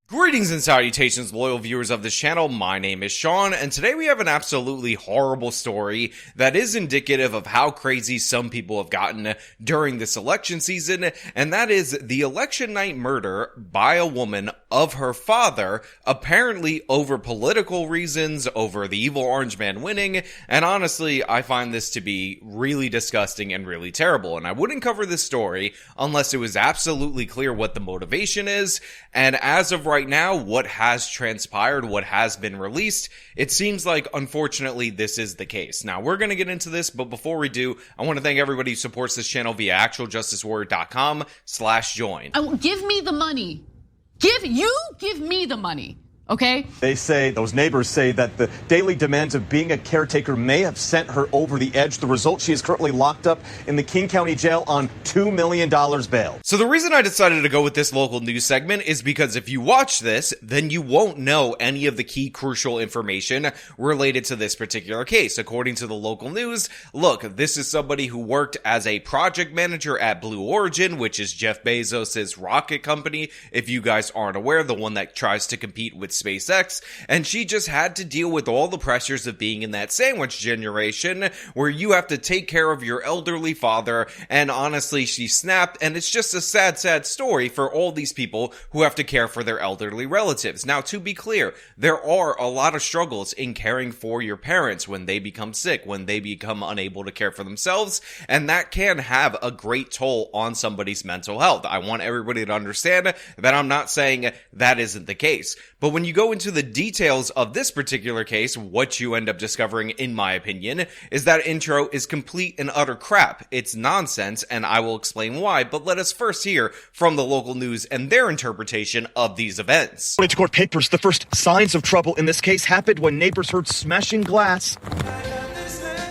Greetings and salutations, loyal viewers of this channel. My name is Sean, and today we have an absolutely horrible story that is indicative of how crazy some people have gotten during this election season, and that is the election night murder by a woman of her father, apparently over political reasons, over the evil orange man winning, and honestly, I find this to be really disgusting and really terrible, and I wouldn't cover this story unless it was absolutely clear what the motivation is, and as of right now, what has transpired, what has been released, it seems like, unfortunately, this is the case. Now, we're going to get into this, but before we do, I want to thank everybody who supports this channel via actualjusticewarrior.com/join. Give me the money. Give me the money. Okay? They say, those neighbors say, that the daily demands of being a caretaker may have sent her over the edge. The result, she is currently locked up in the King County Jail on $2 million bail. So the reason I decided to go with this local news segment is because if you watch this, then you won't know any of the key crucial information related to this particular case. According to the local news, look, this is somebody who worked as a project manager at Blue Origin, which is Jeff Bezos' rocket company. If you guys aren't aware, the one that tries to compete with SpaceX, and she just had to deal with all the pressures of being in that sandwich generation where you have to take care of your elderly father, and honestly, she snapped, and it's just a sad, sad story for all these people who have to care for their elderly relatives. Now, to be clear, there are a lot of struggles in caring for your parents when they become sick, when they become unable to care for themselves, and that can have a great toll on somebody's mental health. I want everybody to understand that I'm not saying that isn't the case, but when you go into the details of this particular case, what you end up discovering, in my opinion, is that intro is complete and utter crap. It's nonsense, and I will explain why, but let us first hear from the local news and their interpretation of these events. According to court papers, the first signs of trouble in this case happened when neighbors heard smashing glass.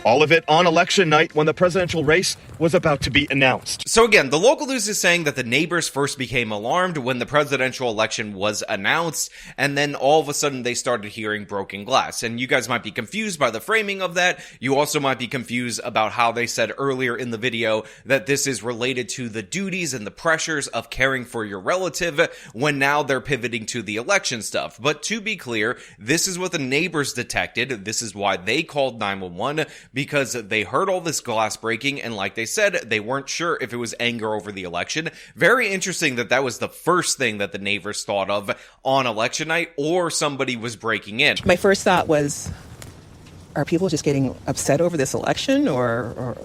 All of it on election night when the presidential race was about to be announced. So again, the local news is saying that the neighbors first became alarmed when the presidential election was announced, and then all of a sudden they started hearing broken glass. And you guys might be confused by the framing of that. You also might be confused about how they said earlier in the video that this is related to the duties and the pressures of caring for your relative, when now they're pivoting to the election stuff. But to be clear, this is what the neighbors detected. This is why they called 911, because they heard all this glass breaking, and like they said, they weren't sure if it was anger over the election. Very interesting that that was the first thing that the neighbors thought of on election night, or somebody was breaking in. My first thought was, are people just getting upset over this election, or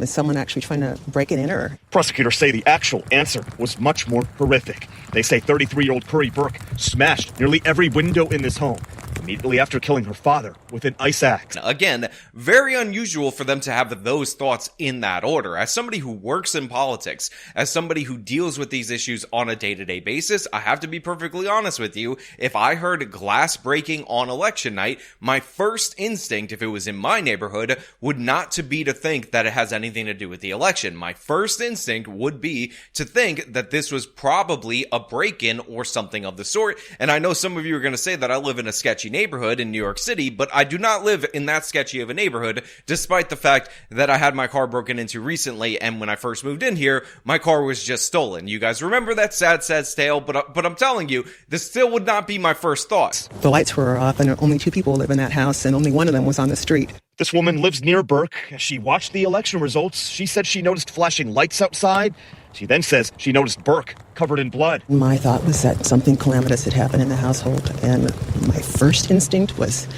is someone actually trying to break it in? Or Prosecutors say the actual answer was much more horrific. They say 33-year-old Curry Burke smashed nearly every window in this home immediately after killing her father with an ice axe. Again, very unusual for them to have those thoughts in that order. As somebody who works in politics, as somebody who deals with these issues on a day-to-day basis, I have to be perfectly honest with you. If I heard glass breaking on election night, my first instinct, if it was in my neighborhood, would not to be to think that it has anything to do with the election. My first instinct would be to think that this was probably a break-in or something of the sort. And I know some of you are going to say that I live in a sketchy neighborhood in New York City, but I do not live in that sketchy of a neighborhood, despite the fact that I had my car broken into recently, and when I first moved in here, my car was just stolen. You guys remember that sad, sad tale, but I'm telling you, this still would not be my first thought. the lights were off, and only two people live in that house, and only one of them was on the street. This woman lives near Burke. As she watched the election results, she said she noticed flashing lights outside. She then says she noticed Burke covered in blood. My thought was that something calamitous had happened in the household, and my first instinct was,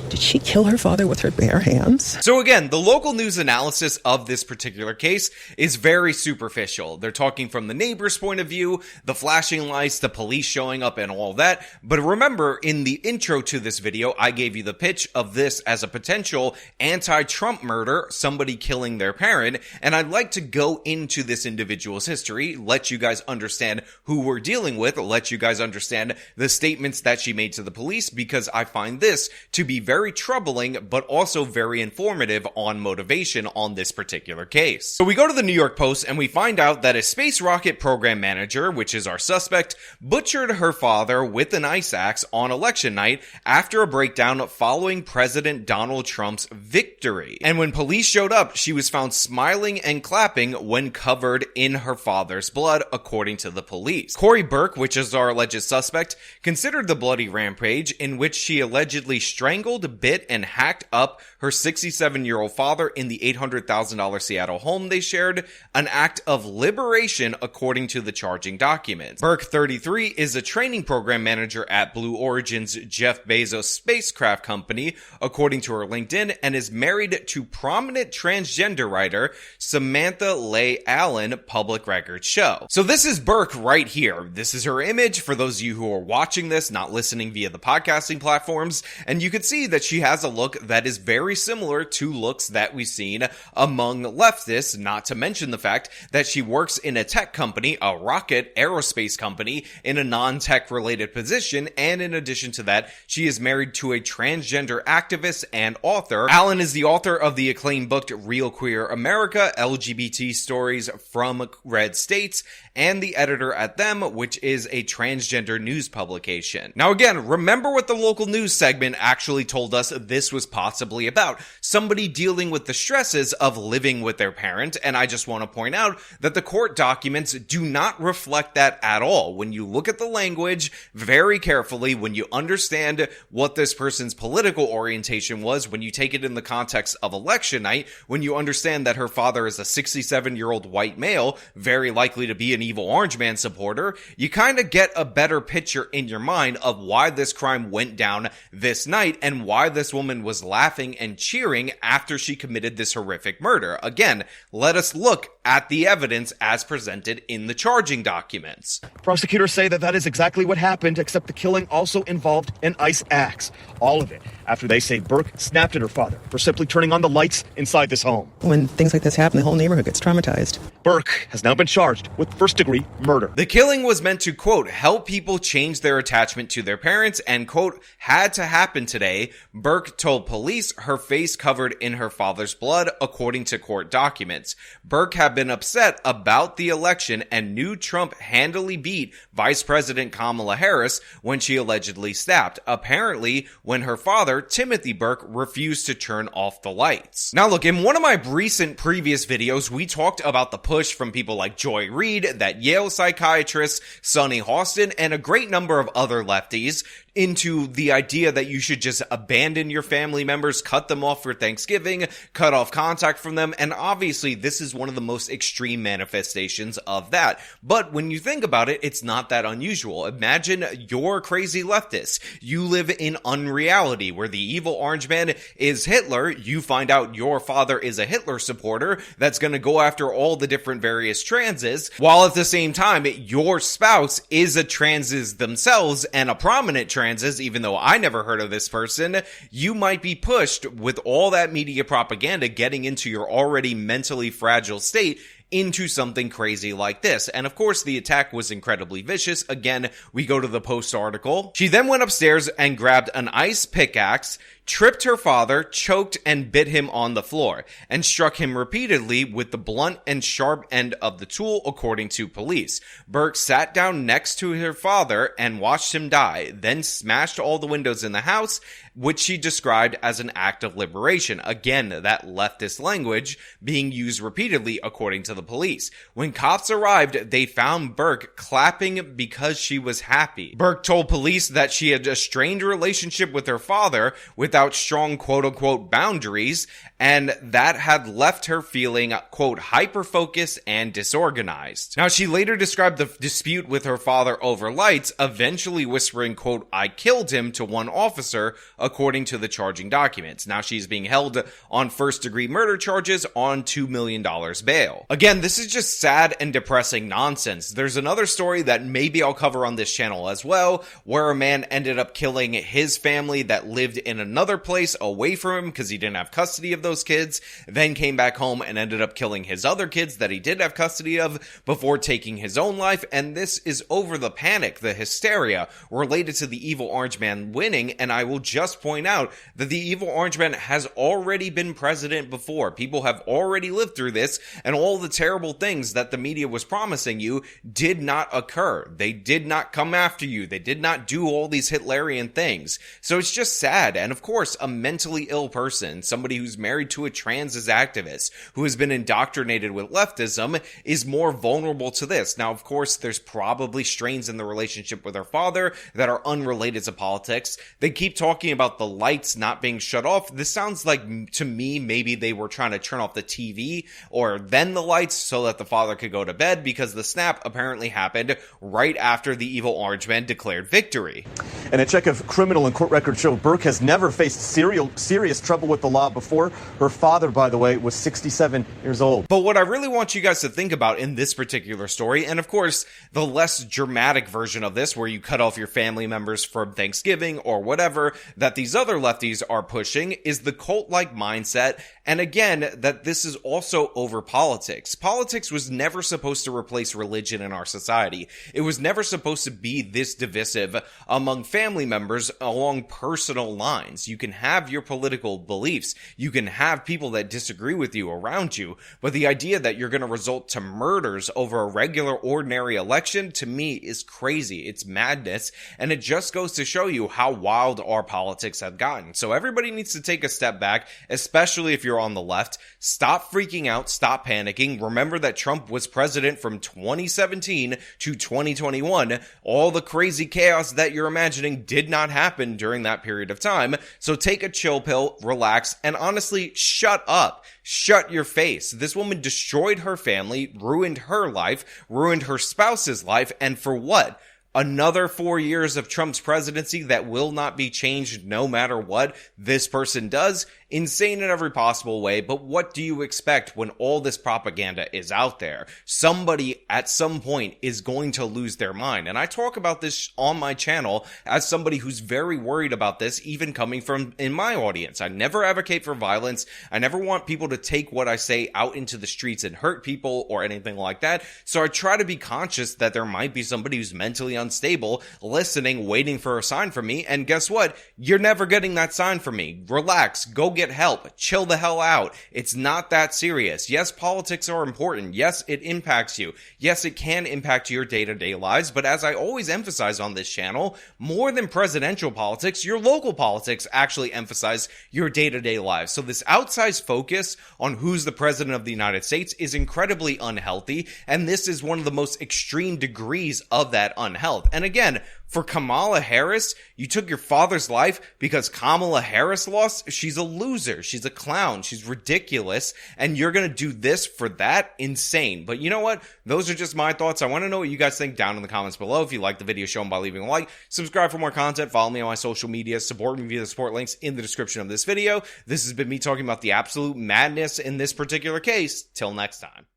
did she kill her father with her bare hands? So again, the local news analysis of this particular case is very superficial. They're talking from the neighbor's point of view, the flashing lights, the police showing up, and all that. But remember, in the intro to this video, I gave you the pitch of this as a potential anti-Trump murder, somebody killing their parent, and I'd like to go into this individual's history, let you guys understand who we're dealing with, let you guys understand the statements that she made to the police, because I find this to be very very troubling, but also very informative on motivation on this particular case. So we go to the New York Post and we find out that a space rocket program manager, which is our suspect, butchered her father with an ice axe on election night after a breakdown following President Donald Trump's victory. And when police showed up, she was found smiling and clapping when covered in her father's blood, according to the police. Corey Burke, which is our alleged suspect, considered the bloody rampage in which she allegedly strangled, bit, and hacked up her 67-year-old father in the $800,000 Seattle home they shared an act of liberation, according to the charging documents. Burke, 33, is a training program manager at Blue Origin's Jeff Bezos spacecraft company, according to her LinkedIn, and is married to prominent transgender writer Samantha Leigh Allen, public records show. So this is Burke right here. This is her image for those of you who are watching this, not listening via the podcasting platforms, and you can see that she has a look that is very similar to looks that we've seen among leftists, not to mention the fact that she works in a tech company, a rocket aerospace company, in a non-tech related position, and in addition to that, she is married to a transgender activist and author. Allen is the author of the acclaimed book Real Queer America, LGBT Stories from Red States, and the editor at Them, which is a transgender news publication. Now again, remember what the local news segment actually told us this was possibly about. Somebody dealing with the stresses of living with their parent, and I just want to point out that the court documents do not reflect that at all. When you look at the language very carefully, when you understand what this person's political orientation was, when you take it in the context of election night, when you understand that her father is a 67-year-old white male, very likely to be an evil orange man supporter, you kind of get a better picture in your mind of why this crime went down this night and why this woman was laughing and cheering after she committed this horrific murder. Again, let us look at the evidence as presented in the charging documents. Prosecutors say that is exactly what happened, except the killing also involved an ice axe. All of it after they say Burke snapped at her father for simply turning on the lights inside this home. When things like this happen, the whole neighborhood gets traumatized. Burke has now been charged with first-degree murder. The killing was meant to, quote, help people change their attachment to their parents and, quote, had to happen today. Burke told police, her face covered in her father's blood, according to court documents. Burke had been upset about the election and knew Trump handily beat Vice President Kamala Harris when she allegedly snapped, apparently when her father, Timothy Burke, refused to turn off the lights. Now look, in one of my recent previous videos, we talked about the push from people like Joy Reid, that Yale psychiatrist, Sonny Hostin, and a great number of other lefties into the idea that you should just abandon your family members, cut them off for Thanksgiving, cut off contact from them, and obviously this is one of the most extreme manifestations of that. But when you think about it, it's not that unusual. Imagine you're a crazy leftist. You live in unreality where the evil orange man is Hitler. You find out your father is a Hitler supporter that's going to go after all the different various transes, while at the same time your spouse is a transes themselves and a prominent transes, even though I never heard of this person. You might be pushed with all that media propaganda getting into your already mentally fragile state into something crazy like this. And of course, the attack was incredibly vicious. Again, we go to the Post article. She then went upstairs and grabbed an ice pickaxe, tripped her father, choked and bit him on the floor, and struck him repeatedly with the blunt and sharp end of the tool, according to police. Burke sat down next to her father and watched him die, then smashed all the windows in the house, which she described as an act of liberation. Again, that leftist language being used repeatedly, according to the police. When cops arrived, they found Burke clapping because she was happy. Burke told police that she had a strained relationship with her father without strong quote-unquote boundaries, and that had left her feeling, quote, hyper-focused and disorganized. Now, she later described the dispute with her father over lights, eventually whispering, quote, I killed him to one officer, according to the charging documents. Now, she's being held on first-degree murder charges on $2 million bail. Again, this is just sad and depressing nonsense. There's another story that maybe I'll cover on this channel as well, where a man ended up killing his family that lived in another another place away from him because he didn't have custody of those kids, then came back home and ended up killing his other kids that he did have custody of before taking his own life. And this is over the panic, the hysteria related to the evil orange man winning. And I will just point out that the evil orange man has already been president before. People have already lived through this, and all the terrible things that the media was promising you did not occur. They did not come after you. They did not do all these Hitlerian things. So it's just sad. And of course, a mentally ill person, somebody who's married to a trans activist, who has been indoctrinated with leftism, is more vulnerable to this. Now, of course, there's probably strains in the relationship with her father that are unrelated to politics. They keep talking about the lights not being shut off. This sounds like, to me, maybe they were trying to turn off the TV or then the lights so that the father could go to bed, because the snap apparently happened right after the evil orange man declared victory. And a check of criminal and court records show Burke has never faced serious trouble with the law before. Her father, by the way, was 67 years old. But what I really want you guys to think about in this particular story, and of course, the less dramatic version of this, where you cut off your family members from Thanksgiving or whatever that these other lefties are pushing, is the cult-like mindset. And again, that this is also over politics. Politics was never supposed to replace religion in our society. It was never supposed to be this divisive among family members along personal lines. You can have your political beliefs. You can have people that disagree with you around you. But the idea that you're going to result to murders over a regular, ordinary election, to me, is crazy. It's madness. And it just goes to show you how wild our politics have gotten. So everybody needs to take a step back, especially if you're on the left. Stop freaking out. Stop panicking. Remember that Trump was president from 2017 to 2021. All the crazy chaos that you're imagining did not happen during that period of time. So take a chill pill, relax, and honestly, shut up. Shut your face. This woman destroyed her family, ruined her life, ruined her spouse's life, and for what? Another 4 years of Trump's presidency that will not be changed no matter what this person does? Insane in every possible way, but what do you expect when all this propaganda is out there? Somebody at some point is going to lose their mind. And I talk about this on my channel as somebody who's very worried about this, even coming from in my audience. I never advocate for violence. I never want people to take what I say out into the streets and hurt people or anything like that. So I try to be conscious that there might be somebody who's mentally unstable, listening, waiting for a sign from me. And guess what? You're never getting that sign from me. Relax. Go get help. Chill the hell out. It's not that serious. Yes, politics are important. Yes, it impacts you. Yes, it can impact your day-to-day lives. But as I always emphasize on this channel, more than presidential politics, your local politics actually emphasize your day-to-day lives. So this outsized focus on who's the president of the United States is incredibly unhealthy. And this is one of the most extreme degrees of that unhealth. And again, for Kamala Harris, you took your father's life because Kamala Harris lost? She's a loser. She's a clown. She's ridiculous. And you're going to do this for that? Insane. But you know what? Those are just my thoughts. I want to know what you guys think down in the comments below. If you like the video, show them by leaving a like. Subscribe for more content. Follow me on my social media. Support me via the support links in the description of this video. This has been me talking about the absolute madness in this particular case. Till next time.